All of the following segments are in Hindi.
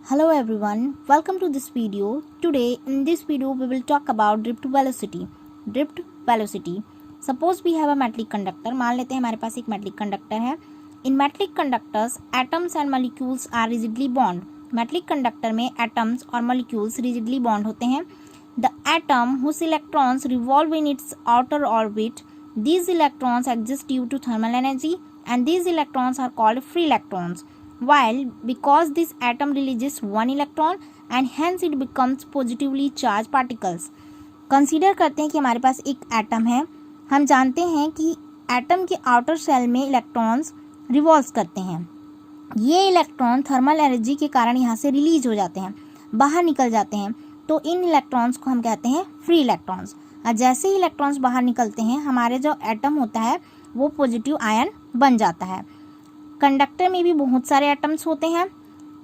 Hello everyone, welcome to this video. Today in this video we will talk about drift velocity. Drift velocity. Suppose we have a metallic conductor. मान लेते हैं हमारे पास एक metallic conductor है. In metallic conductors, atoms and molecules are rigidly bound. Metallic conductor में atoms और molecules rigidly bond होते हैं. The atom whose electrons revolve in its outer orbit, these electrons exist due to thermal energy and these electrons are called free electrons. While because this atom releases one electron and hence it becomes positively charged particles. Consider करते हैं कि हमारे पास एक एटम है. हम जानते हैं कि एटम के आउटर सेल में इलेक्ट्रॉन्स रिवॉल्व करते हैं. ये इलेक्ट्रॉन थर्मल एनर्जी के कारण यहाँ से रिलीज हो जाते हैं, बाहर निकल जाते हैं. तो इन इलेक्ट्रॉन्स को हम कहते हैं फ्री इलेक्ट्रॉन्स. और जैसे ही इलेक्ट्रॉन्स बाहर निकलते हैं हमारे जो एटम होता है वो पॉजिटिव आयन बन जाता है. कंडक्टर में भी बहुत सारे एटम्स होते हैं.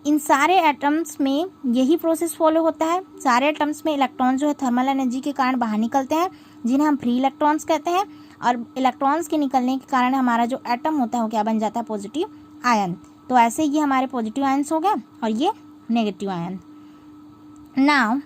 इन सारे एटम्स में यही प्रोसेस फॉलो होता है. सारे एटम्स में इलेक्ट्रॉन जो है थर्मल एनर्जी के कारण बाहर निकलते हैं, जिन्हें हम फ्री इलेक्ट्रॉन्स कहते हैं. और इलेक्ट्रॉन्स के निकलने के कारण हमारा जो एटम होता है वो क्या बन जाता है, पॉजिटिव आयन. तो ऐसे ये हमारे पॉजिटिव आयन्स हो गए और ये negative ion. Now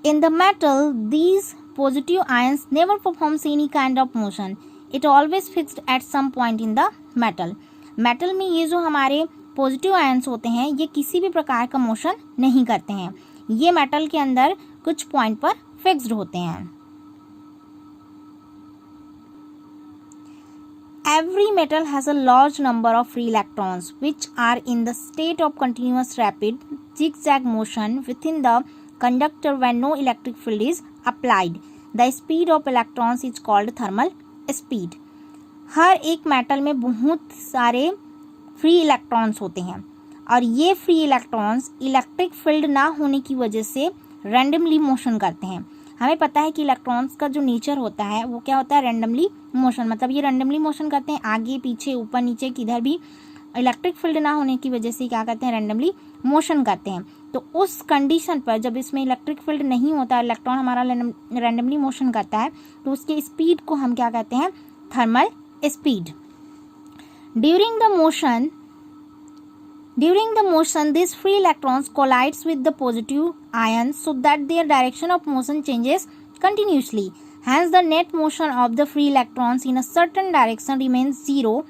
in the metal these positive ions never performs any kind of motion. It always fixed at some point in the metal. Metal में ये जो हमारे पॉजिटिव आयन्स होते हैं ये किसी भी प्रकार का मोशन नहीं करते हैं. ये मेटल के अंदर कुछ पॉइंट पर फिक्स्ड होते हैं. Every metal has a large number of free electrons which are in the state of continuous rapid zigzag motion within the conductor when no electric field is applied. The speed of electrons is called thermal speed. हर एक मेटल में बहुत सारे फ्री इलेक्ट्रॉन्स होते हैं और ये फ्री इलेक्ट्रॉन्स इलेक्ट्रिक फील्ड ना होने की वजह से रैंडमली मोशन करते हैं. हमें पता है कि इलेक्ट्रॉन्स का जो नेचर होता है वो क्या होता है, रैंडमली मोशन. मतलब ये रैंडमली मोशन करते हैं, आगे पीछे ऊपर नीचे किधर भी. इलेक्ट्रिक फील्ड ना होने की वजह से क्या करते हैं, रैंडमली मोशन करते हैं. तो उस कंडीशन पर जब इसमें इलेक्ट्रिक फील्ड नहीं होता, इलेक्ट्रॉन हमारा रैंडमली मोशन करता है, तो उसके स्पीड को हम क्या कहते हैं, thermal speed. During the motion, these free electrons collides with the positive ions so that their direction of motion changes continuously. Hence, the net motion of the free electrons in a certain direction remains zero.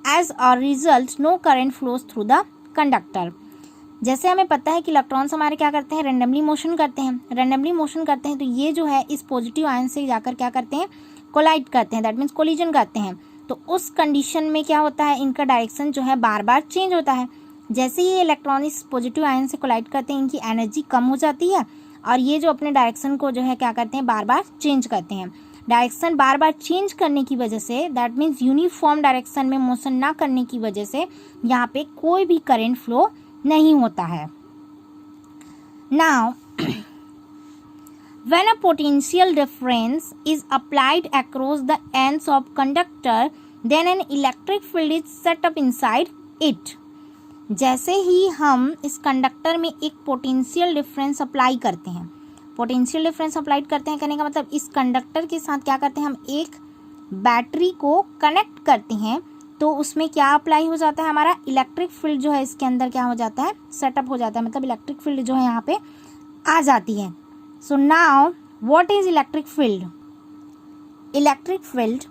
As a result, no current flows through the conductor. जैसे हमें पता है कि इलेक्ट्रॉन्स हमारे क्या करते हैं, रेंडमली मोशन करते हैं. रेंडमली मोशन करते हैं तो ये जो है इस पॉजिटिव आयन से जाकर क्या करते हैं, कोलाइड करते हैं. दैट मीन्स कोलिजन करते हैं. तो उस कंडीशन में क्या होता है, इनका डायरेक्शन जो है बार बार चेंज होता है. जैसे ही ये इलेक्ट्रॉन इस पॉजिटिव आयन से कोलाइड करते हैं इनकी एनर्जी कम हो जाती है और ये जो अपने डायरेक्शन को जो है क्या करते हैं, बार बार चेंज करते हैं. डायरेक्शन बार बार चेंज करने की वजह से, दैट मीन्स यूनिफॉर्म डायरेक्शन में मोशन ना करने की वजह से यहाँ पे कोई भी करंट फ्लो नहीं होता है. Now when a potential difference is applied across the ends of conductor, then an electric field is set up inside it. जैसे ही हम इस कंडक्टर में एक पोटेंशियल डिफरेंस अप्लाई करते हैं, पोटेंशियल डिफरेंस अप्लाई करते हैं कहने का मतलब इस कंडक्टर के साथ क्या करते हैं, हम एक बैटरी को कनेक्ट करते हैं. तो उसमें क्या अप्लाई हो जाता है, हमारा इलेक्ट्रिक फील्ड जो है इसके अंदर क्या हो जाता है, सेटअप हो जाता है. मतलब इलेक्ट्रिक फील्ड जो है यहाँ पे आ जाती है. So now, what is electric field? Electric field,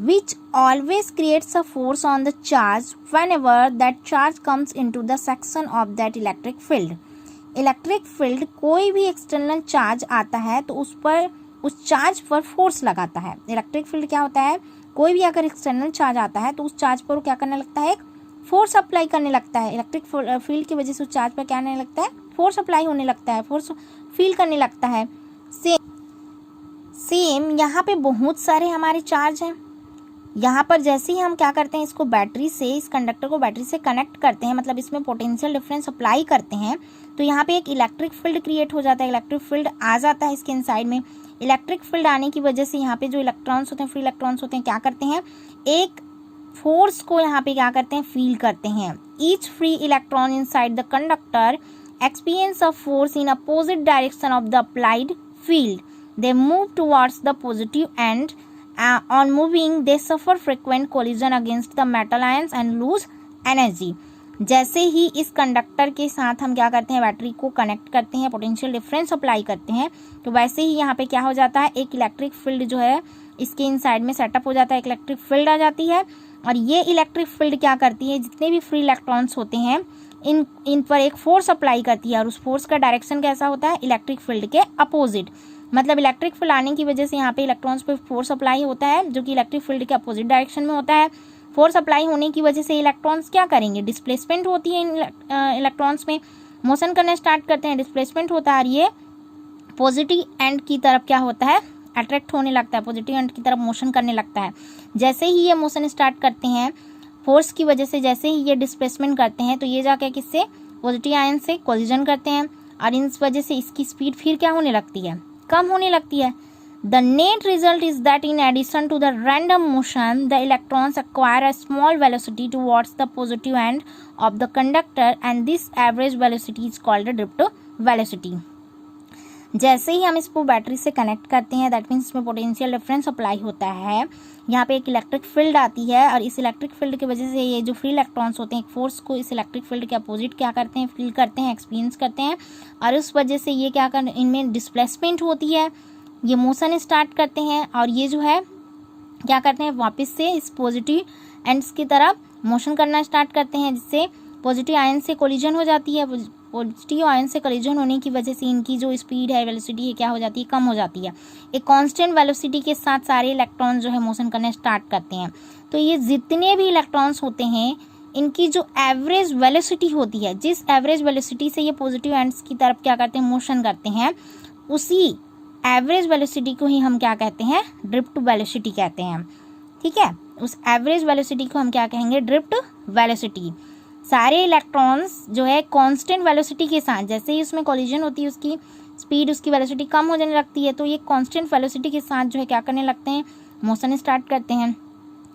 which always creates a force on the charge whenever that charge comes into the section of that electric field. Electric field कोई भी external charge आता है तो उस पर, उस चार्ज पर फोर्स लगाता है. इलेक्ट्रिक फील्ड क्या होता है, कोई भी अगर एक्सटर्नल चार्ज आता है तो उस चार्ज पर क्या करने लगता है, एक फोर्स अप्लाई करने लगता है. इलेक्ट्रिक फील्ड की वजह से उस चार्ज पर क्या होने लगता है, फोर्स अप्लाई होने लगता है, फोर्स फील करने लगता है. सेम यहाँ पे बहुत सारे हमारे चार्ज हैं. यहाँ पर जैसे ही हम क्या करते हैं, इसको बैटरी से, इस कंडक्टर को बैटरी से कनेक्ट करते हैं, मतलब इसमें पोटेंशियल डिफरेंस अप्लाई करते हैं, तो यहाँ पे एक इलेक्ट्रिक फील्ड क्रिएट हो जाता है. इलेक्ट्रिक फील्ड आ जाता है इसके इनसाइड में. इलेक्ट्रिक फील्ड आने की वजह से यहाँ पे जो इलेक्ट्रॉन्स होते हैं, फ्री इलेक्ट्रॉन्स होते हैं, क्या करते हैं, एक फोर्स को यहाँ पे क्या करते हैं, फील करते हैं. Each free electron inside the conductor experience a force in opposite direction of the applied field. They move towards the positive end. On moving, they suffer frequent collision against the metal ions and lose energy. जैसे ही इस कंडक्टर के साथ हम क्या करते हैं, बैटरी को कनेक्ट करते हैं, पोटेंशियल डिफरेंस अप्लाई करते हैं, तो वैसे ही यहाँ पे क्या हो जाता है, एक इलेक्ट्रिक फील्ड जो है इसके इनसाइड में सेटअप हो जाता है, एक इलेक्ट्रिक फील्ड आ जाती है। और ये इलेक्ट्रिक फील्ड क्या करती है, जितने भी फ्री इलेक्ट्रॉन्स होते हैं इन पर एक फोर्स अप्लाई करती है, और उस फोर्स का डायरेक्शन कैसा होता है, इलेक्ट्रिक फील्ड के अपोजिट। मतलब इलेक्ट्रिक फील्ड आने की वजह से यहाँ पे इलेक्ट्रॉन्स पे फोर्स अप्लाई होता है जो कि इलेक्ट्रिक फील्ड के अपोजिट डायरेक्शन में होता है। फोर्स अप्लाई होने की वजह से इलेक्ट्रॉन्स क्या करेंगे, डिस्प्लेसमेंट होती है इलेक्ट्रॉन्स में, मोशन करना स्टार्ट करते हैं, डिस्प्लेसमेंट होता है, और ये पॉजिटिव एंड की तरफ क्या होता है, अट्रैक्ट होने लगता है, पॉजिटिव एंड की तरफ मोशन करने लगता है। जैसे ही ये मोशन स्टार्ट करते हैं फोर्स की वजह से, जैसे ही ये डिस्प्लेसमेंट करते हैं, तो ये जाके किससे, पॉजिटिव आयन से कोलिजन करते हैं, और इस वजह से इसकी स्पीड फिर क्या होने लगती है, कम होने लगती है। The net result is that in addition to the random motion, the electrons acquire a small velocity towards the positive end of the conductor, and this average velocity is called the drift velocity. जैसे ही हम इसको बैटरी से कनेक्ट करते हैं, दैट मीन्स इसमें पोटेंशियल डिफरेंस अप्लाई होता है, यहाँ पे एक इलेक्ट्रिक फील्ड आती है, और इस इलेक्ट्रिक फील्ड की वजह से ये जो फ्री इलेक्ट्रॉन्स होते हैं एक फोर्स को इस इलेक्ट्रिक फील्ड के अपोजिट क्या करते हैं, फील करते हैं, एक्सपीरियंस करते हैं, और उस वजह से ये क्या कर, इनमें डिस्प्लेसमेंट होती है, ये मोशन स्टार्ट करते हैं, और ये जो है क्या करते हैं, वापस से इस पॉजिटिव एंड्स की तरफ मोशन करना स्टार्ट करते हैं, जिससे पॉजिटिव आयन से कोलिजन हो जाती है। पॉजिटिव आयन से कोलिजन होने की वजह से इनकी जो स्पीड है, वेलोसिटी है, क्या हो जाती है, कम हो जाती है। एक कांस्टेंट वेलोसिटी के साथ सारे इलेक्ट्रॉन जो है मोशन करना स्टार्ट करते हैं। तो ये जितने भी इलेक्ट्रॉन्स होते हैं इनकी जो एवरेज वेलोसिटी होती है, जिस एवरेज वेलोसिटी से ये पॉजिटिव एंड्स की तरफ क्या करते हैं, मोशन करते हैं, उसी एवरेज वेलोसिटी को ही हम क्या कहते हैं, ड्रिफ्ट वेलोसिटी कहते हैं। ठीक है, उस एवरेज वेलोसिटी को हम क्या कहेंगे, ड्रिफ्ट वेलोसिटी। सारे इलेक्ट्रॉन्स जो है कांस्टेंट वेलोसिटी के साथ, जैसे ही उसमें कोलिजन होती है उसकी स्पीड, उसकी वेलोसिटी कम हो जाने लगती है, तो ये कांस्टेंट वेलोसिटी के साथ जो है क्या करने लगते हैं, मोशन स्टार्ट करते हैं।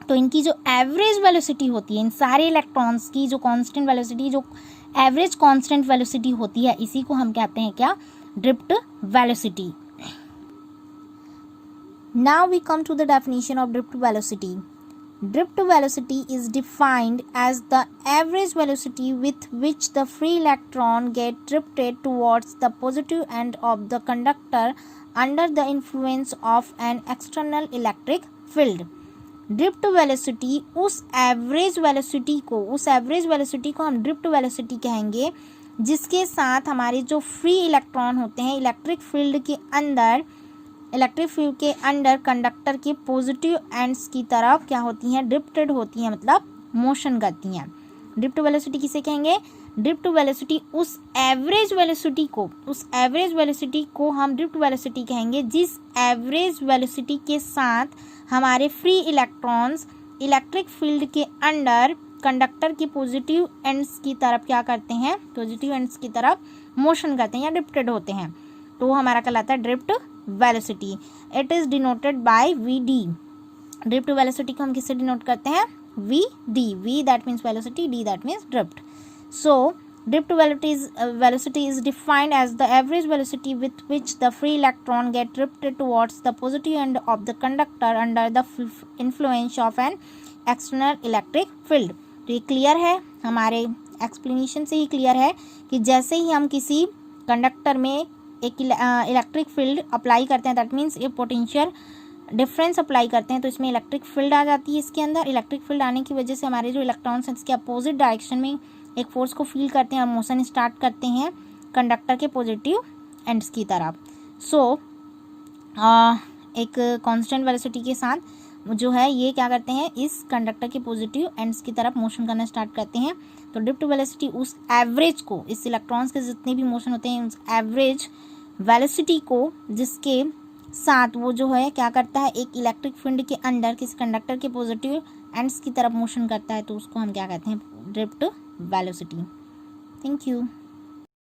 तो इनकी जो एवरेज वेलोसिटी होती है, इन सारे इलेक्ट्रॉन्स की जो कांस्टेंट वेलोसिटी, जो एवरेज कांस्टेंट वेलोसिटी होती है, इसी को हम कहते हैं क्या, drift velocity. Now we come to the definition of drift velocity. Drift velocity is defined as the average velocity with which the free electron get drifted towards the positive end of the conductor under the influence of an external electric field. Drift velocity उस एवरेज वेलोसिटी को हम ड्रिफ्ट वेलोसिटी कहेंगे, जिसके साथ हमारे जो फ्री इलेक्ट्रॉन होते हैं इलेक्ट्रिक फील्ड के अंडर कंडक्टर के पॉजिटिव एंड्स की तरफ क्या होती हैं, ड्रिफ्टेड होती हैं, मतलब मोशन करती हैं। ड्रिफ्ट वेलोसिटी किसे कहेंगे, ड्रिफ्ट वेलोसिटी उस एवरेज वेलोसिटी को हम ड्रिफ्ट वेलोसिटी कहेंगे, जिस एवरेज वेलोसिटी के साथ हमारे फ्री इलेक्ट्रॉन्स इलेक्ट्रिक फील्ड के अंडर कंडक्टर के पॉजिटिव एंड्स की तरफ क्या करते हैं, पॉजिटिव एंड्स की तरफ मोशन करते हैं या ड्रिफ्टेड होते हैं, तो हमारा कहलाता है drift velocity. It is denoted by VD। Drift velocity को हम किससे डिनोट करते हैं, VD। V that means velocity, D that means drift. So drift velocity is defined as the average velocity with which the free electron get drifted towards the positive end of the conductor under the influence of an external electric field। तो ये क्लियर है, हमारे एक्सप्लेनेशन से ही क्लियर है कि जैसे ही हम किसी कंडक्टर में एक इलेक्ट्रिक फील्ड अप्लाई करते हैं, दैट मीन्स एक पोटेंशियल डिफरेंस अप्लाई करते हैं, तो इसमें इलेक्ट्रिक फील्ड आ जाती है। इसके अंदर इलेक्ट्रिक फील्ड आने की वजह से हमारे जो इलेक्ट्रॉन्स हैं इसके अपोजिट डायरेक्शन में एक फोर्स को फील करते हैं और मोशन स्टार्ट करते हैं कंडक्टर के पॉजिटिव एंड्स की तरफ। सो एक कांस्टेंट वेलोसिटी के साथ जो है ये क्या करते हैं, इस कंडक्टर के पॉजिटिव एंड्स की तरफ मोशन करना स्टार्ट करते हैं। तो ड्रिफ्ट वेलोसिटी उस एवरेज को, इस इलेक्ट्रॉन्स के जितने भी मोशन होते हैं उस एवरेज वेलोसिटी को, जिसके साथ वो जो है क्या करता है, एक इलेक्ट्रिक फील्ड के अंदर किसी कंडक्टर के पॉजिटिव एंड्स की तरफ मोशन करता है, तो उसको हम क्या कहते हैं, ड्रिफ्ट वेलोसिटी। Thank you.